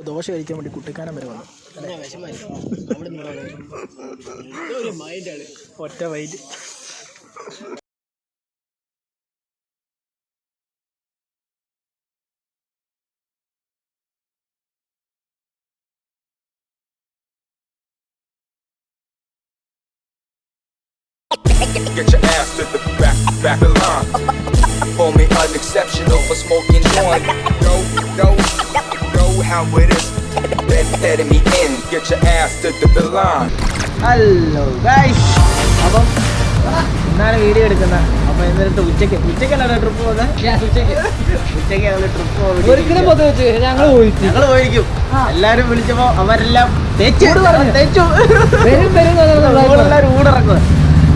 ദോശ കഴിക്കാൻ വേണ്ടി കുട്ടിക്കാനം വരെ വന്നു. ഒറ്റ white. Get your ass to the back of line. Call me unexceptional for smoking joint. Know how it is. Letting me in. Get your ass to the line. Hello guys, അപ്പം ഇന്നാണ് video എടുക്കുന്നത്. അപ്പം എന്നിട്ട് ഉച്ചക്കല്ല trip പോകുന്നത്. ഉച്ചയ്ക്ക് ഞങ്ങൾ trip പോകും. ഞങ്ങൾ പോയിരിക്കും. എല്ലാരും വിളിച്ചപ്പോ അവരെല്ലാം തെച്ചു ഊടിറക്കുക.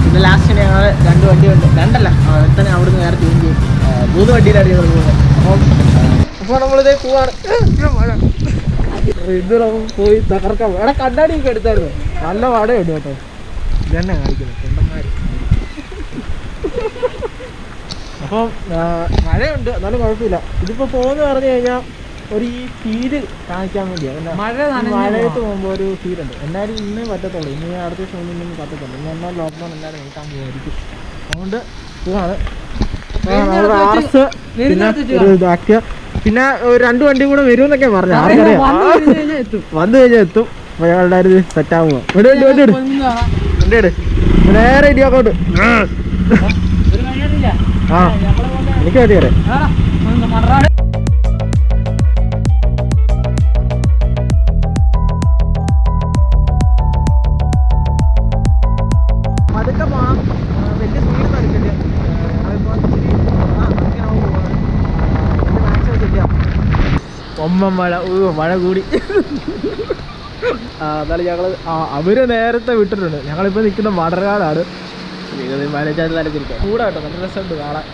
പിന്നെ ലാസ്റ്റ് ഞങ്ങൾ 2 വണ്ടിയുണ്ട്, 2 തന്നെ അവിടുന്ന് നേരെ ട്യൂൺ ചെയ്യും. 3 വണ്ടിയിലാണ് ഞങ്ങൾ പോകുന്നത്. അപ്പോൾ നമ്മളിതേ പോവാണ്. ഇത് പോയി തകർക്കാൻ. എടാ കണ്ണാടിയൊക്കെ എടുത്തായിരുന്നു. നല്ല വടയുണ്ട് കേട്ടോ. ഇതന്നെ കാണിക്കുന്നത് തൊണ്ടന്മാർ. അപ്പം മഴയുണ്ട്, എന്നാലും കുഴപ്പമില്ല. ഇതിപ്പോൾ പോകുന്ന പറഞ്ഞു കഴിഞ്ഞാൽ ഒരു ഈ ഫീല് കാണിക്കാൻ വേണ്ടിയാണ്. മഴയത്ത് പോകുമ്പോൾ ഒരു ഫീലുണ്ട്. എന്നാലും ഇന്ന് പറ്റത്തുള്ളൂ. ഇനി അടുത്ത ദിവസം ഒന്നും പറ്റത്തുള്ളൂ. ഇനി എന്നാൽ ലോക്ക്ഡൗൺ എല്ലാവരും നീക്കാൻ പോകുമായിരിക്കും. അതുകൊണ്ട് പോവാണ്. ഇതാക്കിയ പിന്നെ 2 വണ്ടി കൂടെ വരുമെന്നൊക്കെ പറഞ്ഞു. ആർക്കറിയാം, വന്നു കഴിഞ്ഞാൽ എത്തും. അപ്പോൾ ഞങ്ങളുടെ സെറ്റാകുമോ? വണ്ടി നേരെ ഇടിയാക്കോട്ട്. ആ എനിക്ക് വേണ്ടി വരെ പതുക്കെ പോകാം. വലിയ സ്പീഡ് നടക്കില്ല. മഴ കൂടി. എന്നാലും ഞങ്ങൾ അവര് നേരത്തെ വിട്ടിട്ടുണ്ട്. ഞങ്ങളിപ്പോൾ നിൽക്കുന്ന മടർകാടാണ്. മലച്ചാട്ട് തലത്തിരിക്കാം. കൂടെ കേട്ടോ, നല്ല രസമുണ്ട് കാണാൻ.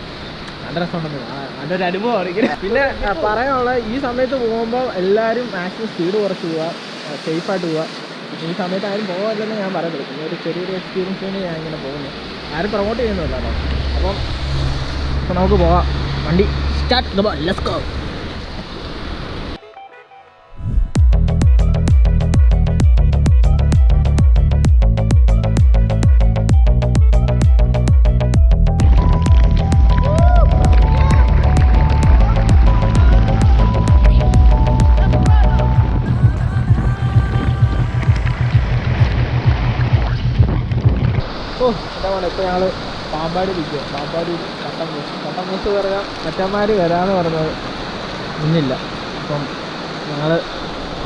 നല്ല രസമുണ്ടെന്ന് കാണാൻ. നല്ലൊരു അനുഭവമാണ്. പിന്നെ പറയാനുള്ള, ഈ സമയത്ത് പോകുമ്പോൾ എല്ലാവരും മാക്സിമം സ്പീഡ് കുറച്ച് പോവുക, സേഫായിട്ട് പോവുക. ഈ സമയത്ത് ആരും പോകാറില്ലെന്ന് ഞാൻ പറയുന്നത്. പിന്നെ ഒരു ചെറിയൊരു എക്സ്പീരിയൻസിന് ഞാൻ ഇങ്ങനെ പോകുന്നത്. ആരും പ്രൊമോട്ട് ചെയ്യുന്നില്ലല്ലോ. അപ്പം നമുക്ക് പോവാം. വണ്ടി സ്റ്റാർട്ട്. Let's go. ഇപ്പോൾ ഞങ്ങൾ പാമ്പാടി ഇരിക്കുക. പാമ്പാടി കട്ടമൂസ് പറയാം. മറ്റന്മാർ വരാമെന്ന് പറഞ്ഞത് ഇന്നില്ല. അപ്പം ഞങ്ങൾ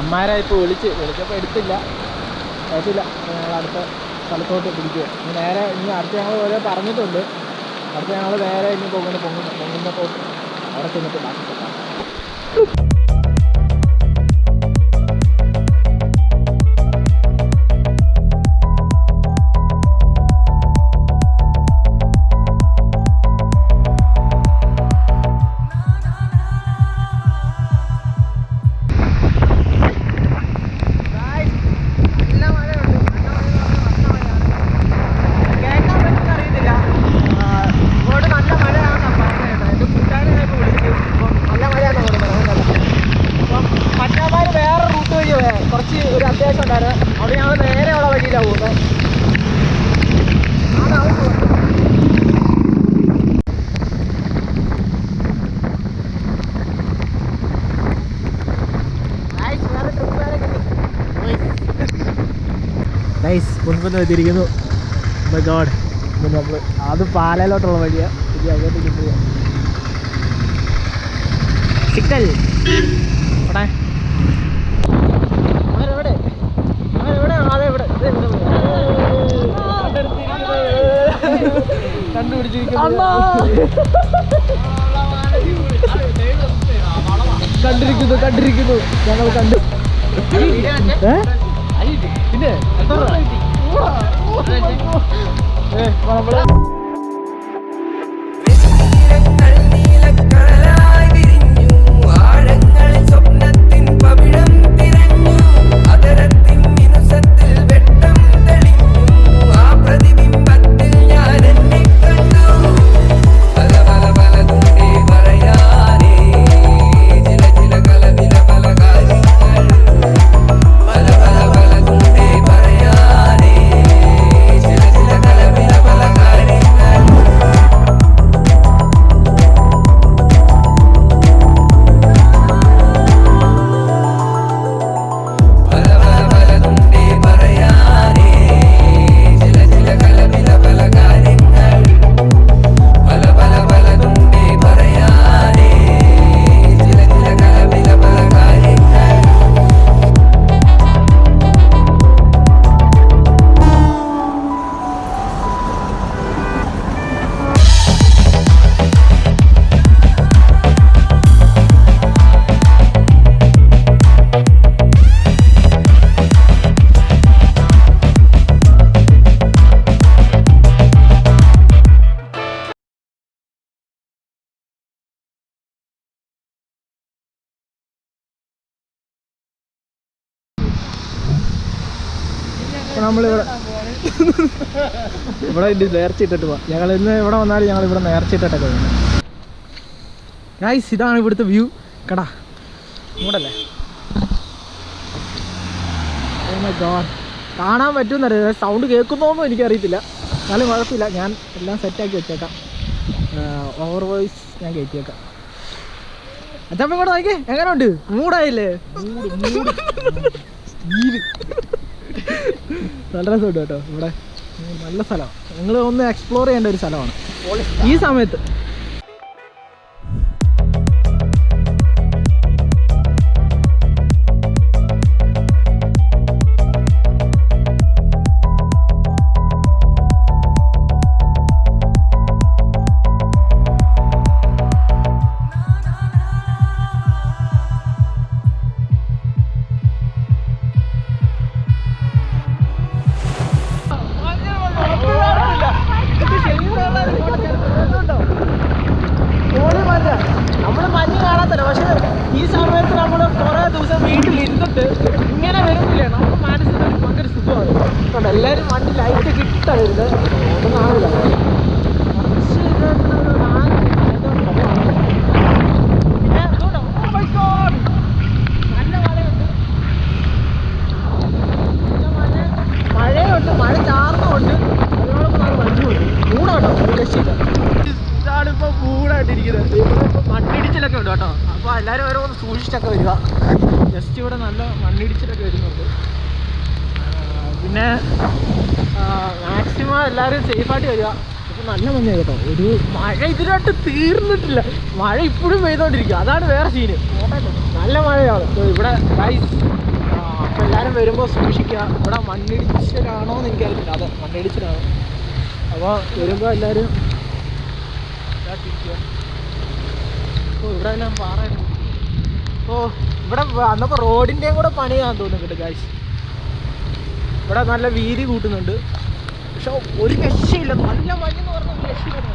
അമ്മാരെ ഇപ്പോൾ വിളിച്ചപ്പോൾ എടുത്തില്ല. ഞങ്ങൾ അടുത്ത സ്ഥലത്തോട്ട് പിടിക്കുക. നേരെ ഇനി അടുത്ത ഞങ്ങൾ ഓരോ പറഞ്ഞിട്ടുണ്ട്. അടുത്ത ഞങ്ങൾ നേരെ ഇനി പൊങ്ങുന്നപ്പോൾ അവിടെ ചെന്നിട്ട് ബാക്കി. ഒരു അത്യാവശ്യം ഉണ്ടായിരുന്നു. അവിടെ ഞങ്ങൾ നേരെയുള്ള വഴിയിലാണ് പോകുന്നത്. മുൻപൊന്ന് എത്തിയിരിക്കുന്നു. ഗോഡ്, നമ്മൾ അത് പാലയിലോട്ടുള്ള വഴിയാണ്. ഇത് അങ്ങോട്ടേക്ക് പോവാം. സിക്കൽ അവിടെ കണ്ടിരിക്കുന്നു ഞങ്ങൾ കണ്ടു. പിന്നെ നമ്മള് നമ്മളിവിടെ ഇവിടെ നേർച്ച ഇട്ടിട്ട് പോവാം. ഞങ്ങൾ ഇന്ന് ഇവിടെ വന്നാലും ഞങ്ങൾ ഇവിടെ നേർച്ച ഇട്ടിട്ടൊക്കെ പോകും. ഗൈസ് ഇതാണ് ഇവിടുത്തെ വ്യൂ. കടാ ഇങ്ങോട്ടല്ലേ? ഓ മൈ ഗോഡ്, കാണാൻ പറ്റുമെന്നറിയില്ല, സൗണ്ട് കേൾക്കുന്നോന്നും എനിക്കറിയത്തില്ല. എന്നാലും കുഴപ്പമില്ല, ഞാൻ എല്ലാം സെറ്റാക്കി വെച്ചേക്കാം. ഓവർ വോയിസ് ഞാൻ കയറ്റിയേക്കാം. അച്ഛമ്മ ഇങ്ങോട്ട് നോക്കിയേ, എങ്ങനെയുണ്ട്? മൂടായില്ലേ? നല്ല രസമുണ്ട് കേട്ടോ. ഇവിടെ നല്ല സ്ഥലമാണ്, നിങ്ങൾ ഒന്ന് എക്സ്പ്ലോർ ചെയ്യേണ്ട ഒരു സ്ഥലമാണ് ഈ സമയത്ത്. നമ്മള് മഞ്ഞ് കാണാത്തല്ല, പക്ഷെ ഈ സമയത്ത് നമ്മൾ കുറേ ദിവസം വീട്ടിലിരുന്നിട്ട് ഇങ്ങനെ വരുന്നില്ലേ, നമുക്ക് മനസ്സിന് ഭയങ്കര സുഖമാണ്. എല്ലാവരും വണ്ടി ലൈറ്റ് കിട്ടാ വരുന്നത്, ഒന്നും കാണില്ല. നല്ല മഴയുണ്ട്, മഴ ചാർന്നുണ്ട്, അതിനോടൊപ്പം നല്ല മഞ്ഞുണ്ട്. മൂടാട്ടോ, രക്ഷില്ല. ഇതാണിപ്പോൾ മൂടായിട്ടിരിക്കുന്നത്. ഇപ്പം മണ്ണിടിച്ചിലൊക്കെ ഉണ്ട് കേട്ടോ. അപ്പോൾ എല്ലാവരും ഓരോന്ന് സൂക്ഷിച്ചൊക്കെ വരിക. ജസ്റ്റ് ഇവിടെ നല്ല മണ്ണിടിച്ചിലൊക്കെ വരുന്നുണ്ട്. പിന്നെ മാക്സിമം എല്ലാവരും സേഫായിട്ട് വരിക. ഇപ്പം നല്ല മഞ്ഞാണ് കേട്ടോ. ഒരു മഴ ഇതിനായിട്ട് തീർന്നിട്ടില്ല, മഴ ഇപ്പോഴും പെയ്തുകൊണ്ടിരിക്കുക. അതാണ് വേറെ സീന്. നല്ല മഴയാണ് ഇവിടെ ഗൈസ്. അപ്പോൾ എല്ലാവരും വരുമ്പോൾ സൂക്ഷിക്കുക. ഇവിടെ മണ്ണിടിച്ചിലാണോ എന്ന് എനിക്കറിയില്ല. അതെ, മണ്ണിടിച്ചിലാണ്. അപ്പോൾ വരുമ്പോൾ എല്ലാവരും ഓ ഇവിടെ എല്ലാം പാറയാണ്. ഓ ഇവിടെ വന്നപ്പോൾ റോഡിൻ്റെയും കൂടെ പണിയാന്ന് തോന്നുന്നുണ്ട് ഗൈസ്. ഇവിടെ നല്ല വീതി കൂട്ടുന്നുണ്ട്, പക്ഷെ ഒരു രക്ഷയില്ല. നല്ല മഞ്ഞെന്ന് പറഞ്ഞാൽ ഒരു രക്ഷയില്ല.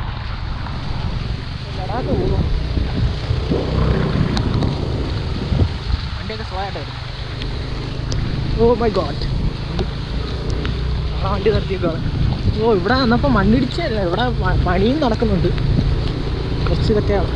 ലഡാക്ക് പോകും, വണ്ടിയൊക്കെ സ്ലോ ആയിട്ടായിരുന്നു. ഓ മൈ ഗോഡ്, ആ വണ്ടി നിർത്തിയേക്കാണ്. ഓ ഇവിടെ വന്നപ്പോൾ മണ്ണിടിച്ചല്ല, ഇവിടെ പണിയും നടക്കുന്നുണ്ട്. കുറച്ച് ഇതൊക്കെയാണ്.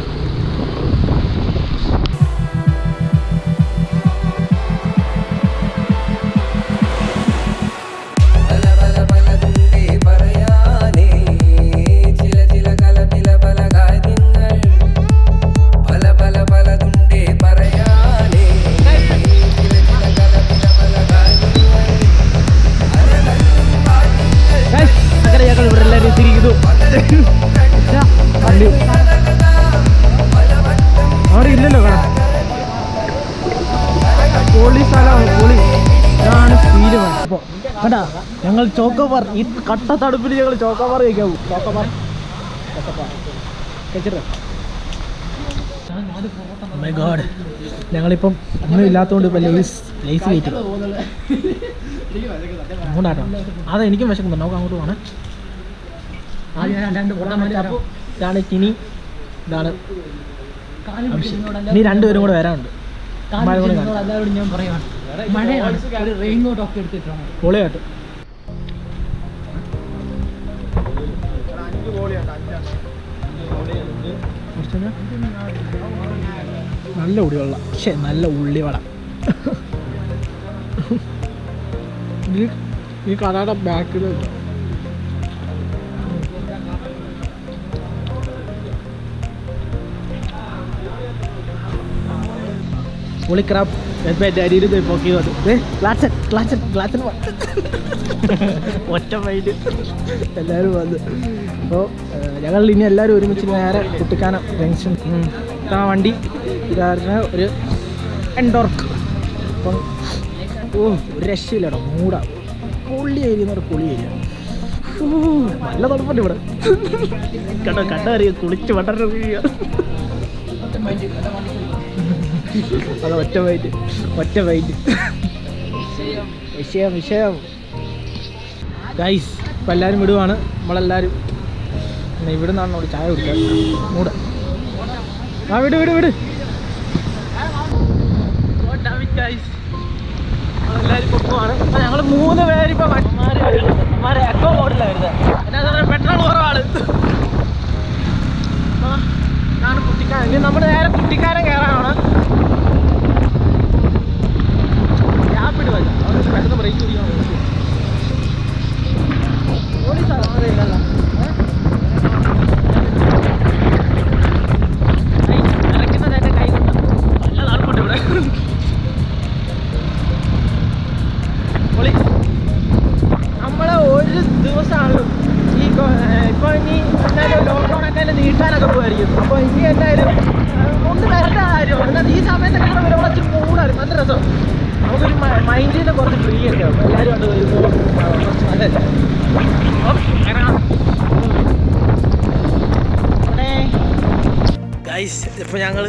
ഇവിടെ എല്ലാവരും തിരിക്കുന്നു. അവിടെ ഇല്ലല്ലോ കാണാം. പൊളി സ്ഥലമാണ്, പൊളി. ഇതാണ് ഫീല്. അപ്പോൾ കേട്ടാ, ഞങ്ങൾ ചോക്കോബാർ, ഈ കട്ട തടുപ്പിൽ ഞങ്ങൾ ചോക്കോബാർ കഴിക്കാൻ പോകും. ചോക്കോബാർ കഴിച്ചിട്ട് മൈ ഗോഡ്. ഞങ്ങളിപ്പം ഒന്നും ഇല്ലാത്തതുകൊണ്ട് ഇപ്പം ലേസ് കയറ്റി അങ്ങോട്ടാട്ടോ. അതെ, എനിക്കും വിശക്കുന്നുണ്ട്. നമുക്ക് അങ്ങോട്ട് പോകണേ. ഇതാണ് കിനി, ഇതാണ് ഇനി രണ്ടുപേരും കൂടെ വരാനുണ്ട്. എല്ലാവരോടും ഞാൻ പറയുകയാണ്, മഴയാണ്, ഒരു റെയിൻ കോട്ട് ഒക്കെ എടുത്തിട്ടാണ്. പൊളിയായിട്ട് നല്ല ഉള്ളിവെള്ളം, പക്ഷേ നല്ല ഉള്ളിവട. ഈ കടയുടെ ബാക്കിൽ പുളിക്രാബ് അരിയിൽ പൊക്കി വന്നു. ഒറ്റ മൈൻഡ് എല്ലാവരും വന്ന്. അപ്പോൾ ഞങ്ങൾ ഇനി എല്ലാവരും ഒരുമിച്ച് നേരെ കുട്ടിക്കാനം ജംഗ്ഷൻ. ആ വണ്ടി ഇതായിരുന്നു ഒരു എൻഡോർക്ക്. അപ്പം ഓ ഒരു രക്ഷയില്ലടോ, മൂടാ. പൊള്ളി ഏരിയ എന്ന് പറഞ്ഞാൽ പൊളി ഏരിയ. നല്ല തണുപ്പുണ്ട് ഇവിടെ. കണ്ടറിയാം, കുളിച്ച് വളരെ അത് ഒറ്റ വൈറ്റ് വിഷയം ഗൈസ്. ഇപ്പം എല്ലാവരും വിടുവാണ്. നമ്മളെല്ലാവരും ഇവിടെ നിന്നാണ് അവിടെ ചായ കുടിക്കാൻ. മൂട് വിട് ഗൈസ്. എല്ലാവരും പൊക്കുവാണ്. അപ്പോൾ ഞങ്ങൾ 3 പേരിപ്പോൾ അമ്മമാർ എക്കോ മോഡിലാണ് വരുന്നത്. എന്നാ പറയുക, പെട്രോൾ കുറവാണ്. അപ്പോൾ ഇതാണ് കുട്ടിക്കാനം. ഇനി നമ്മൾ നേരെ കുട്ടിക്കാനം കയറാനാണ്. ഗ്യാപ്പിട്ട് വരും, അവർ പെട്ടെന്ന് ബ്രേക്ക് പിടിക്കാൻ പറ്റും. പോലീസാണ് ഇല്ലല്ലോ. ഇറക്കുന്നത് എൻ്റെ കൈ കൊണ്ടാണ്. നല്ല നാൾക്കുണ്ട് ഇവിടെ. പൊളി. നമ്മൾ ഒരു ദിവസമാണ് ഈ ഇപ്പോൾ ഇനി എന്തായാലും ലോക്ക്ഡൗണൊക്കെ തന്നെ നീട്ടാനൊക്കെ പോകുമായിരിക്കും. അപ്പോൾ ഇനി എന്തായാലും ഒന്ന് വരേണ്ട കാര്യമാണ്. എന്നാൽ ഈ സമയത്തൊക്കെ ഇവിടെ വരുമ്പോൾ കുറച്ച് മൂടായിരുന്നു, നല്ല രസം. നമുക്കൊരു മൈൻഡിൽ കുറച്ച് ഫ്രീ ഒക്കെ ആവും. എല്ലാവരും അത് വരുമ്പോൾ കുറച്ച് നല്ലതല്ലേ. ഗൈസ്, ഇപ്പോൾ ഞങ്ങൾ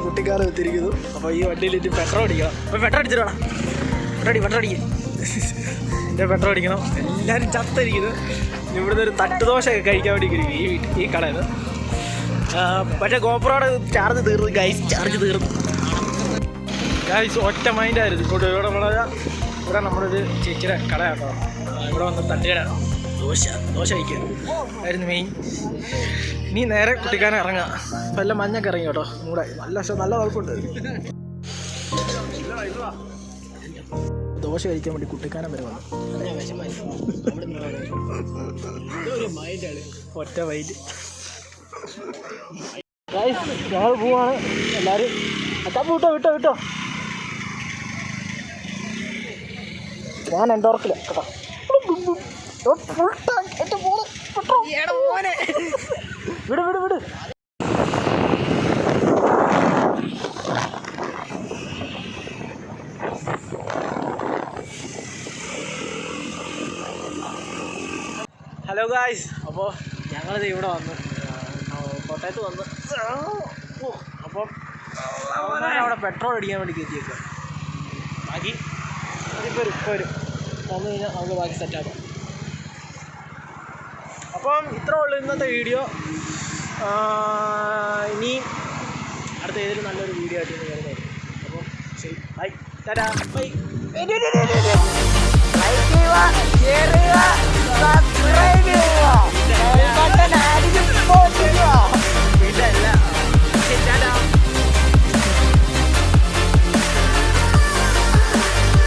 കുട്ടിക്കാലം എത്തിയിരിക്കുന്നു. അപ്പോൾ ഈ വണ്ടിയിൽ ഇനി പെട്രോൾ അടിക്കണം. അപ്പോൾ പെട്രോൾ അടിച്ചിട്ടാണ് പെട്രോൾ അടിക്കും. എൻ്റെ പെട്രോൾ അടിക്കണം. എല്ലാവരും ചത്തിരിക്കുന്നു. ഇവിടുന്ന് ഒരു തട്ടുദോശയൊക്കെ കഴിക്കാൻ വേണ്ടി ഈ കടയിൽ. പക്ഷേ ഗോപ്രോയുടെ ചാർജ് തീർന്നു ഗൈസ്, ചാർജ് തീർന്നു ഗൈസ്. ഒറ്റ മൈൻഡായിരുന്നു ഇങ്ങോട്ട്. ഇവിടെ നമ്മളൊരു ചേച്ചിയുടെ കട കേട്ടോ. ഇവിടെ വന്ന് തട്ടുകട ദോശ കഴിക്കുക ആയിരുന്നു മെയിൻ. ഇനി നേരെ കുട്ടിക്കാനം ഇറങ്ങാം. അപ്പം എല്ലാം മഞ്ഞൊക്കെ ഇറങ്ങി കേട്ടോ. മൂടെ നല്ല കുഴപ്പമുണ്ട്. ദോശ കഴിക്കാൻ വേണ്ടി കുട്ടിക്കാനം വരെ വന്നു. ഒറ്റ മൈൻഡ്. ഞങ്ങൾ പോവാണ്. എല്ലാവരും വിട്ടോ. ഞാൻ എൻ്റെ ഓർക്കില്ല കേട്ടോ. വിട്. ഹലോ ഗായ്സ്, അപ്പോൾ ഞങ്ങളിത് ഇവിടെ വന്ന് കോട്ടയത്ത് വന്ന് അപ്പം അവിടെ പെട്രോൾ അടിക്കാൻ വേണ്ടി കയറ്റിയേക്കുക. ബാക്കി ഇപ്പോൾ വരും വന്നു കഴിഞ്ഞാൽ നമുക്ക് ബാക്കി സെറ്റാക്കാം. അപ്പം ഇത്രേ ഉള്ളൂ ഇന്നത്തെ വീഡിയോ. ഇനി അടുത്ത ഏതൊരു നല്ലൊരു വീഡിയോ ആയിട്ട് വരുന്നതായിരിക്കും. അപ്പം ശരി, ബൈ, ടാറ്റാ, ബൈ.